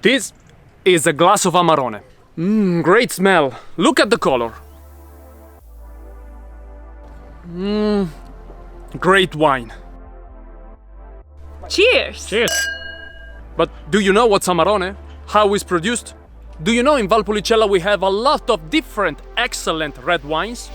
This is a glass of Amarone. Great smell. Look at the color. Great wine. Cheers! Cheers! But do you know what's Amarone? How it's produced? Do you know in Valpolicella we have a lot of different excellent red wines?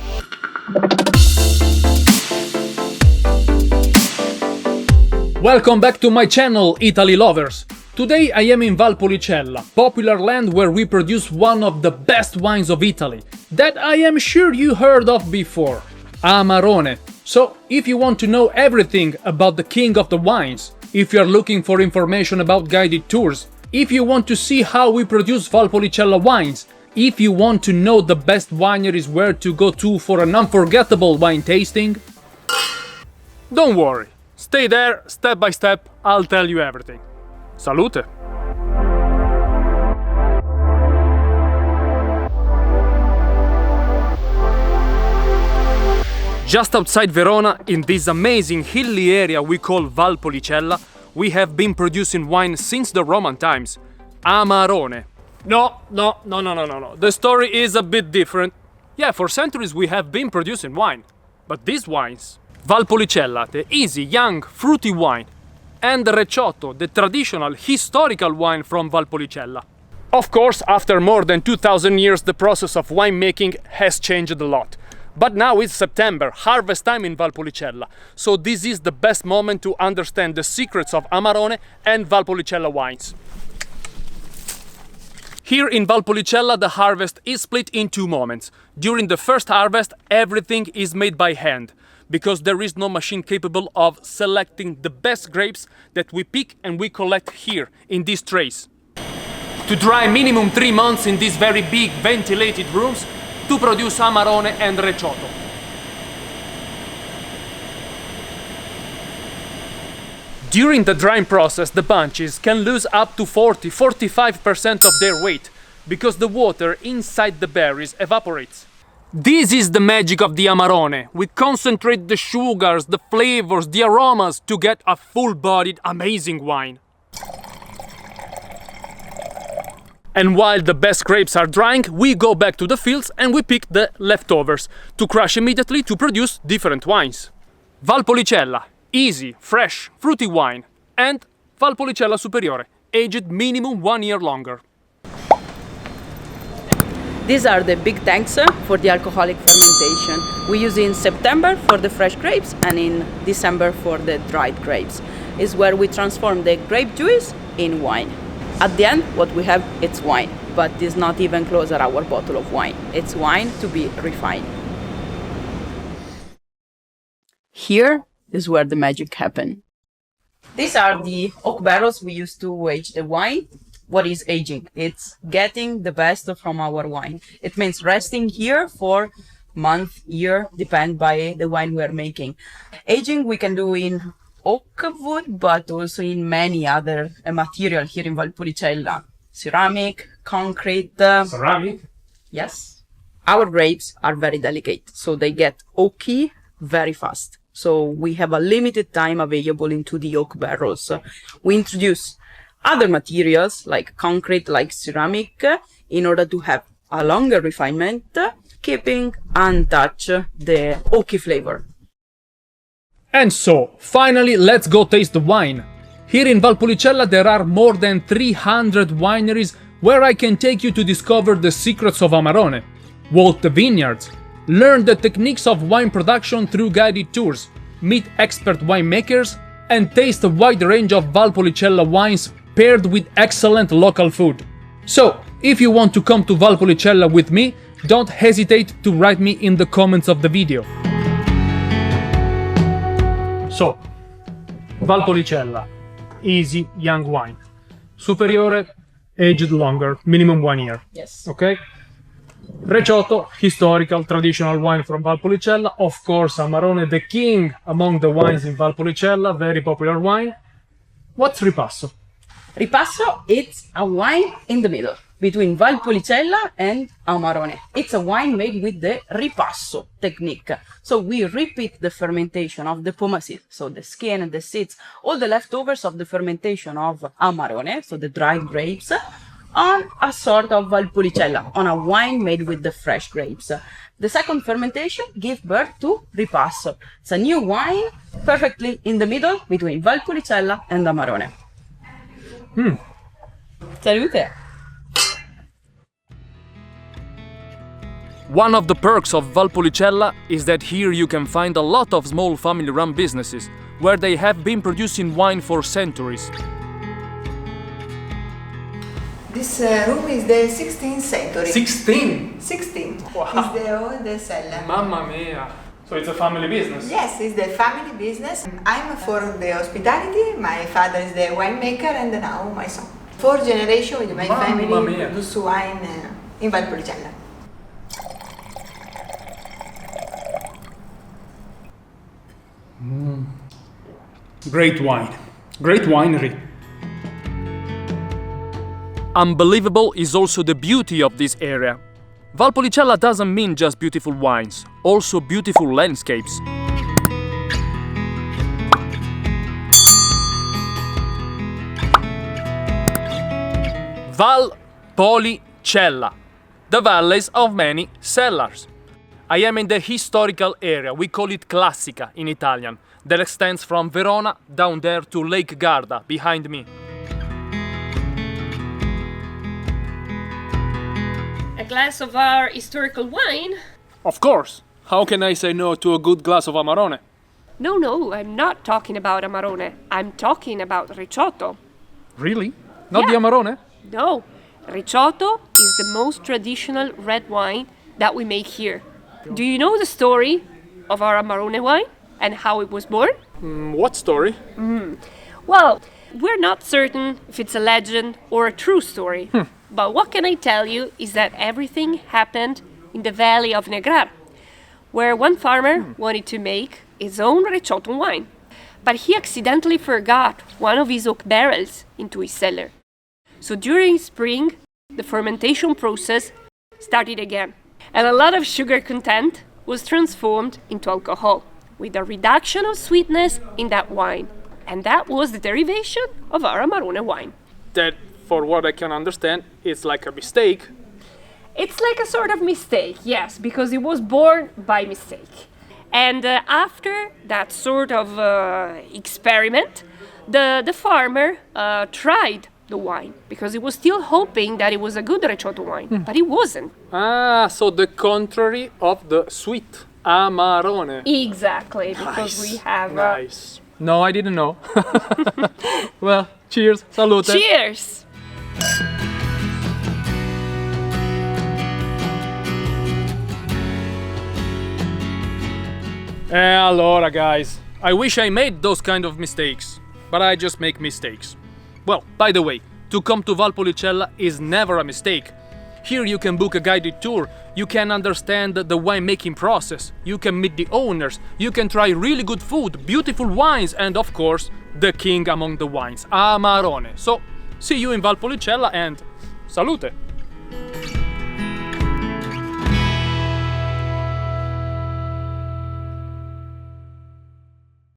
Welcome back to my channel, Italy Lovers! Today I am in Valpolicella, popular land where we produce one of the best wines of Italy, that I am sure you heard of before, Amarone. So, if you want to know everything about the king of the wines, if you are looking for information about guided tours, if you want to see how we produce Valpolicella wines, if you want to know the best wineries where to go to for an unforgettable wine tasting, don't worry, stay there, step by step, I'll tell you everything. Salute! Just outside Verona, in this amazing hilly area we call Valpolicella, we have been producing wine since the Roman times. Amarone. No. The story is a bit different. Yeah, for centuries we have been producing wine. But these wines, Valpolicella, the easy, young, fruity wine, and Recioto, the traditional, historical wine from Valpolicella. Of course, after more than 2000 years, the process of winemaking has changed a lot. But now it's September, harvest time in Valpolicella, so this is the best moment to understand the secrets of Amarone and Valpolicella wines. Here in Valpolicella, the harvest is split in two moments. During the first harvest, everything is made by hand, because there is no machine capable of selecting the best grapes that we pick and we collect here in these trays. To dry minimum 3 months in these very big ventilated rooms to produce Amarone and Recioto. During the drying process, the bunches can lose up to 40–45% of their weight because the water inside the berries evaporates. This is the magic of the Amarone. We concentrate the sugars, the flavors, the aromas to get a full-bodied, amazing wine. And while the best grapes are drying, we go back to the fields and we pick the leftovers to crush immediately to produce different wines. Valpolicella, easy, fresh, fruity wine, and Valpolicella Superiore, aged minimum 1 year longer. These are the big tanks for the alcoholic fermentation. We use in September for the fresh grapes and in December for the dried grapes. It's where we transform the grape juice in wine. At the end, what we have, it's wine, but it's not even close at our bottle of wine. It's wine to be refined. Here is where the magic happens. These are the oak barrels we use to age the wine. What is aging? It's getting the best from our wine. It means resting here for month, year, depend by the wine we're making. Aging we can do in oak wood, but also in many other material here in Valpolicella. Ceramic, concrete. Ceramic? Yes. Our grapes are very delicate, so they get oaky very fast. So we have a limited time available into the oak barrels. We introduce other materials like concrete, like ceramic, in order to have a longer refinement, keeping untouched the oaky flavor. And so, finally, let's go taste the wine. Here in Valpolicella there are more than 300 wineries where I can take you to discover the secrets of Amarone, walk the vineyards, learn the techniques of wine production through guided tours, meet expert winemakers, and taste a wide range of Valpolicella wines paired with excellent local food. So, if you want to come to Valpolicella with me, don't hesitate to write me in the comments of the video. So, Valpolicella, easy young wine. Superiore, aged longer, minimum 1 year. Yes. Okay? Recioto, historical, traditional wine from Valpolicella. Of course, Amarone, the king among the wines in Valpolicella, very popular wine. What's Ripasso? Ripasso, it's a wine in the middle. between Valpolicella and Amarone. It's a wine made with the ripasso technique. So we repeat the fermentation of the pomace, so the skin, the seeds, all the leftovers of the fermentation of Amarone, so the dried grapes, on a sort of Valpolicella, on a wine made with the fresh grapes. The second fermentation gives birth to Ripasso. It's a new wine perfectly in the middle between Valpolicella and Amarone. Salute! One of the perks of Valpolicella is that here you can find a lot of small family-run businesses where they have been producing wine for centuries. This room is the 16th century. 16? 16. Wow. It's the old cellar. Mamma mia! So it's a family business? Yes, it's the family business. I'm for the hospitality, my father is the winemaker, and now my son. 4 generations with my Mamma family mia. produce wine in Valpolicella. Great wine. Great winery. Unbelievable is also the beauty of this area. Valpolicella doesn't mean just beautiful wines, also beautiful landscapes. Valpolicella, the valleys of many cellars. I am in the historical area, we call it Classica in Italian, that extends from Verona down there to Lake Garda behind me. A glass of our historical wine? Of course! How can I say no to a good glass of Amarone? No, I'm not talking about Amarone. I'm talking about Ricciotto. Really? Not the Yeah. Amarone? No, Ricciotto is the most traditional red wine that we make here. Do you know the story of our Amarone wine and how it was born? What story? Well, we're not certain if it's a legend or a true story. But what can I tell you is that everything happened in the valley of Negrar, where one farmer wanted to make his own Ricciotto wine. But he accidentally forgot one of his oak barrels into his cellar. So during spring, the fermentation process started again. And a lot of sugar content was transformed into alcohol, with a reduction of sweetness in that wine. And that was the derivation of our Amarone wine. That, for what I can understand, it's like a mistake. It's like a sort of mistake, yes, because it was born by mistake. And after that sort of experiment, the farmer tried the wine because he was still hoping that it was a good Ricciotto wine, but it wasn't. Ah, so the contrary of the sweet Amarone. Exactly, because we have... Nice. No, I didn't know. Well, cheers, salute. Cheers! Allora, guys, I wish I made those kind of mistakes, but I just make mistakes. Well, by the way, to come to Valpolicella is never a mistake. Here you can book a guided tour, you can understand the winemaking process, you can meet the owners, you can try really good food, beautiful wines, and of course, the king among the wines, Amarone. So, see you in Valpolicella and salute!